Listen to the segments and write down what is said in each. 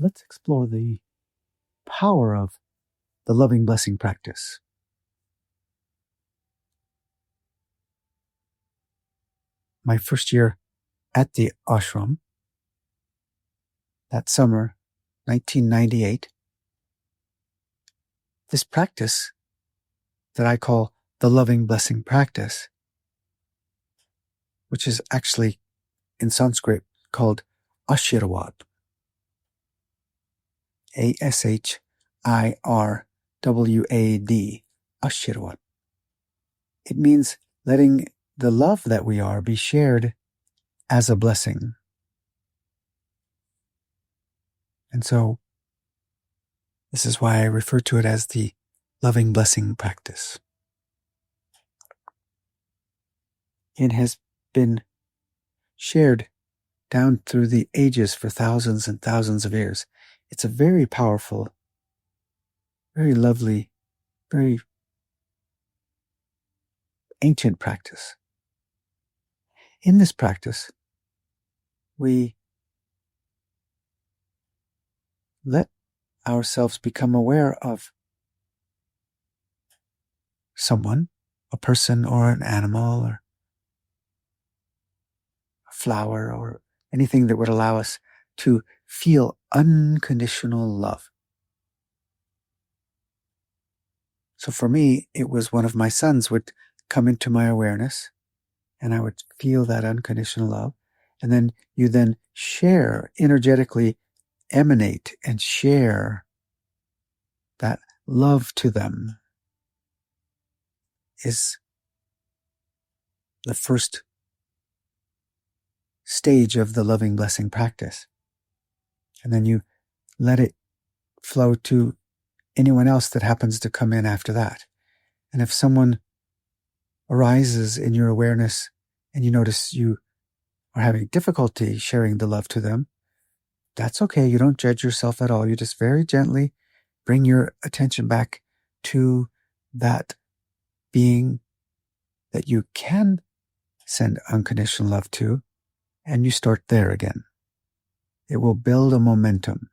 let's explore the power of the loving blessing practice. My first year at the ashram, that summer, 1998, this practice that I call the loving blessing practice, which is actually in Sanskrit called Ashirwad. Ashirwad. Ashirwad. It means letting the love that we are be shared as a blessing. And so, this is why I refer to it as the loving blessing practice. It has been shared down through the ages for thousands and thousands of years. It's a very powerful, very lovely, very ancient practice. In this practice, we let ourselves become aware of someone, a person or an animal or a flower or anything that would allow us to feel unconditional love. So for me, it was one of my sons would come into my awareness and I would feel that unconditional love. And then you then share, energetically emanate and share that love to them is the first stage of the loving blessing practice. And then you let it flow to anyone else that happens to come in after that. And if someone arises in your awareness and you notice you are having difficulty sharing the love to them, that's okay. You don't judge yourself at all. You just very gently bring your attention back to that being that you can send unconditional love to, and you start there again. It will build a momentum.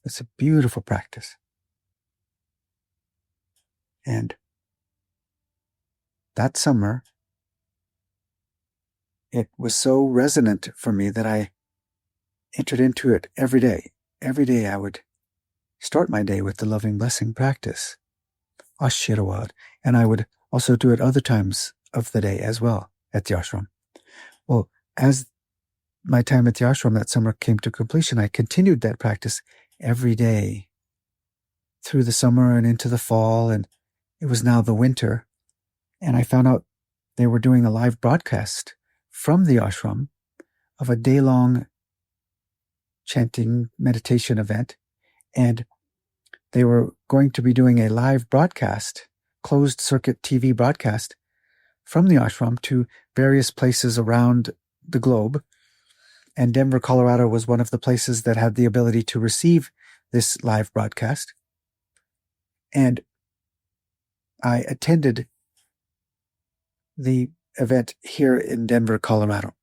It's a beautiful practice. And that summer, it was so resonant for me that I entered into it every day. Every day I would start my day with the loving blessing practice, Ashirwad, and I would also do it other times of the day as well at the ashram. Well, as my time at the ashram that summer came to completion, I continued that practice every day through the summer and into the fall, and it was now the winter, and I found out they were doing a live broadcast from the ashram of a day-long chanting meditation event, and they were going to be doing a live broadcast, closed circuit TV broadcast from the ashram to various places around the globe. And Denver, Colorado was one of the places that had the ability to receive this live broadcast. And I attended the event here in Denver, Colorado.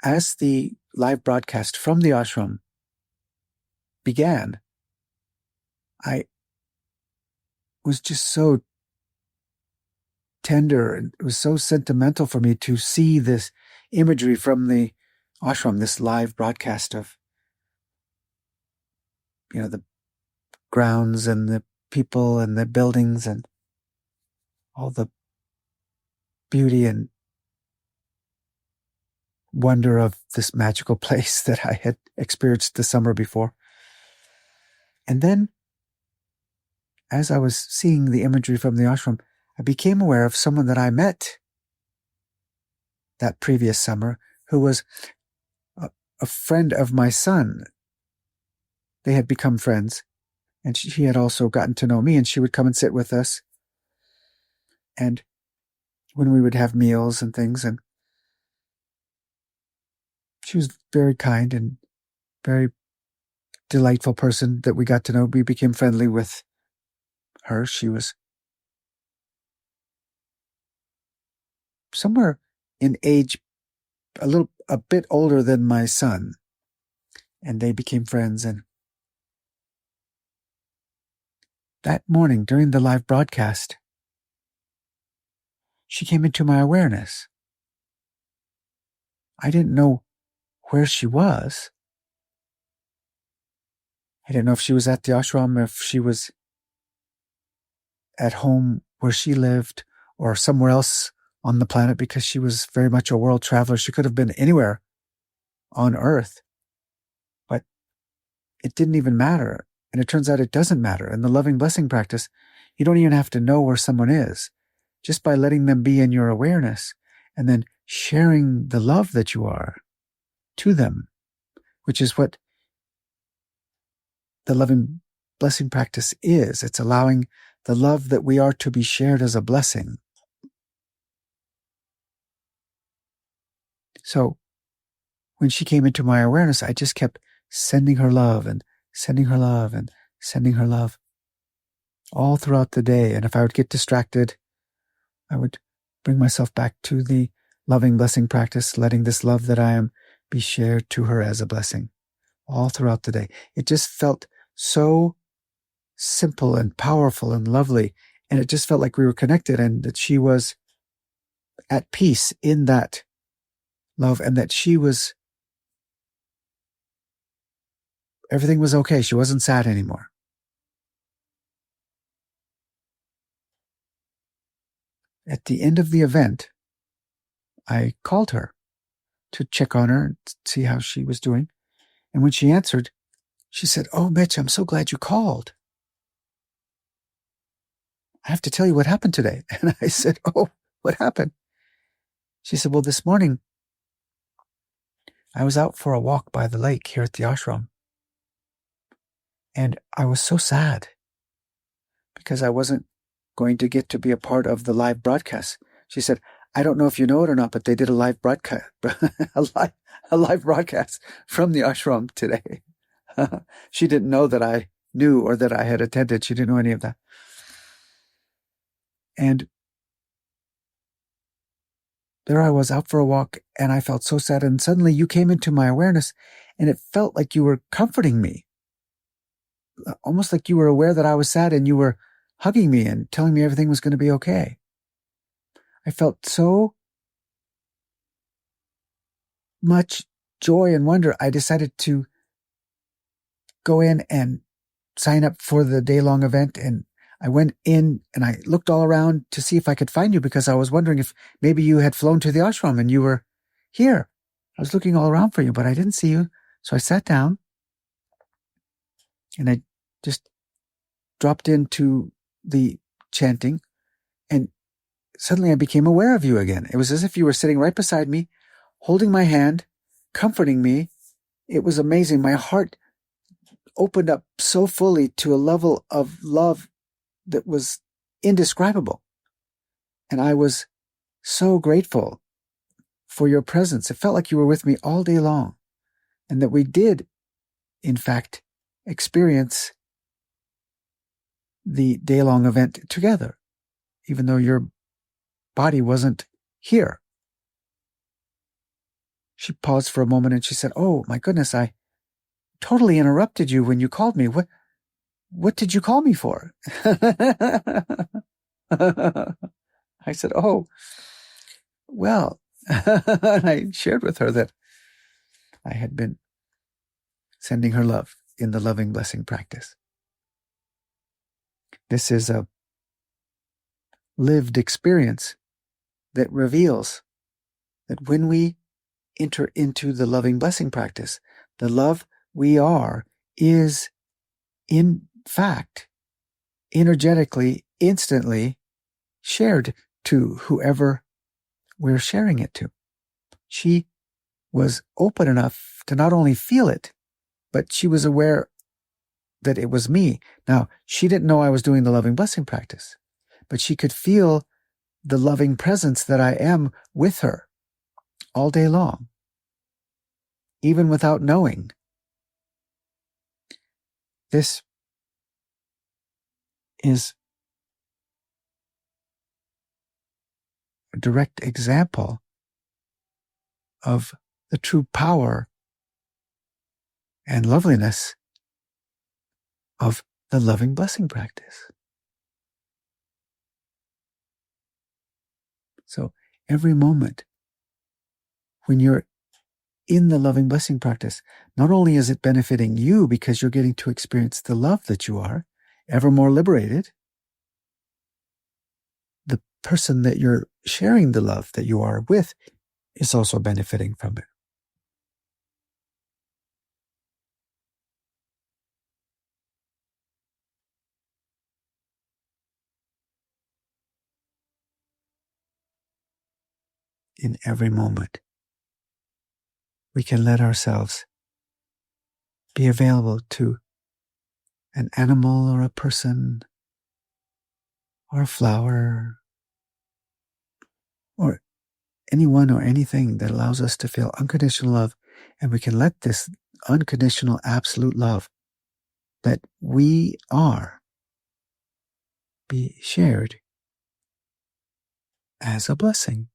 As the live broadcast from the ashram began, I was just so tender, and it was so sentimental for me to see this imagery from the ashram, this live broadcast of, the grounds and the people and the buildings and all the beauty and wonder of this magical place that I had experienced the summer before. And then, as I was seeing the imagery from the ashram, I became aware of someone that I met that previous summer who was a friend of my son. They had become friends, and she had also gotten to know me, and she would come and sit with us. And when we would have meals and things, and she was very kind and very delightful person that we got to know. We became friendly with her. She was somewhere in age a bit older than my son. And they became friends. And that morning during the live broadcast, she came into my awareness. I didn't know where she was. I didn't know if she was at the ashram, if she was at home where she lived, or somewhere else on the planet, because she was very much a world traveler. She could have been anywhere on Earth. But it didn't even matter. And it turns out it doesn't matter. In the loving blessing practice, you don't even have to know where someone is. Just by letting them be in your awareness and then sharing the love that you are to them, which is what the loving blessing practice is. It's allowing the love that we are to be shared as a blessing. So when she came into my awareness, I just kept sending her love and sending her love and sending her love all throughout the day. And if I would get distracted, I would bring myself back to the loving blessing practice, letting this love that I am be shared to her as a blessing all throughout the day. It just felt so simple and powerful and lovely. And it just felt like we were connected and that she was at peace in that love and that everything was okay. She wasn't sad anymore. At the end of the event, I called her to check on her and see how she was doing. And when she answered, she said, "Oh, Mitch, I'm so glad you called. I have to tell you what happened today." And I said, "Oh, what happened?" She said, "Well, this morning, I was out for a walk by the lake here at the ashram. And I was so sad because I wasn't going to get to be a part of the live broadcast." She said, "I don't know if you know it or not, but they did a live broadcast, a live broadcast from the ashram today." She didn't know that I knew or that I had attended. She didn't know any of that. And there I was out for a walk and I felt so sad. And suddenly you came into my awareness and it felt like you were comforting me, almost like you were aware that I was sad and you were hugging me and telling me everything was going to be okay. I felt so much joy and wonder. I decided to go in and sign up for the day-long event. And I went in and I looked all around to see if I could find you because I was wondering if maybe you had flown to the ashram and you were here. I was looking all around for you, but I didn't see you. So I sat down and I just dropped into the chanting and suddenly I became aware of you again. It was as if you were sitting right beside me, holding my hand, comforting me. It was amazing. My heart opened up so fully to a level of love that was indescribable. And I was so grateful for your presence. It felt like you were with me all day long and that we did, in fact, experience the day-long event together, even though your body wasn't here. She paused for a moment and she said, "Oh, my goodness, I totally interrupted you when you called me. What did you call me for?" I said, "Oh, well," and I shared with her that I had been sending her love in the loving blessing practice. This is a lived experience that reveals that when we enter into the loving blessing practice, the love we are is, in fact, energetically, instantly shared to whoever we're sharing it to. She was open enough to not only feel it, but she was aware that it was me. Now, she didn't know I was doing the loving blessing practice, but she could feel the loving presence that I am with her all day long, even without knowing. This is a direct example of the true power and loveliness of the loving blessing practice. So every moment when you're in the loving blessing practice, not only is it benefiting you because you're getting to experience the love that you are, ever more liberated, the person that you're sharing the love that you are with is also benefiting from it. In every moment, we can let ourselves be available to an animal or a person or a flower or anyone or anything that allows us to feel unconditional love. And we can let this unconditional absolute love that we are be shared as a blessing.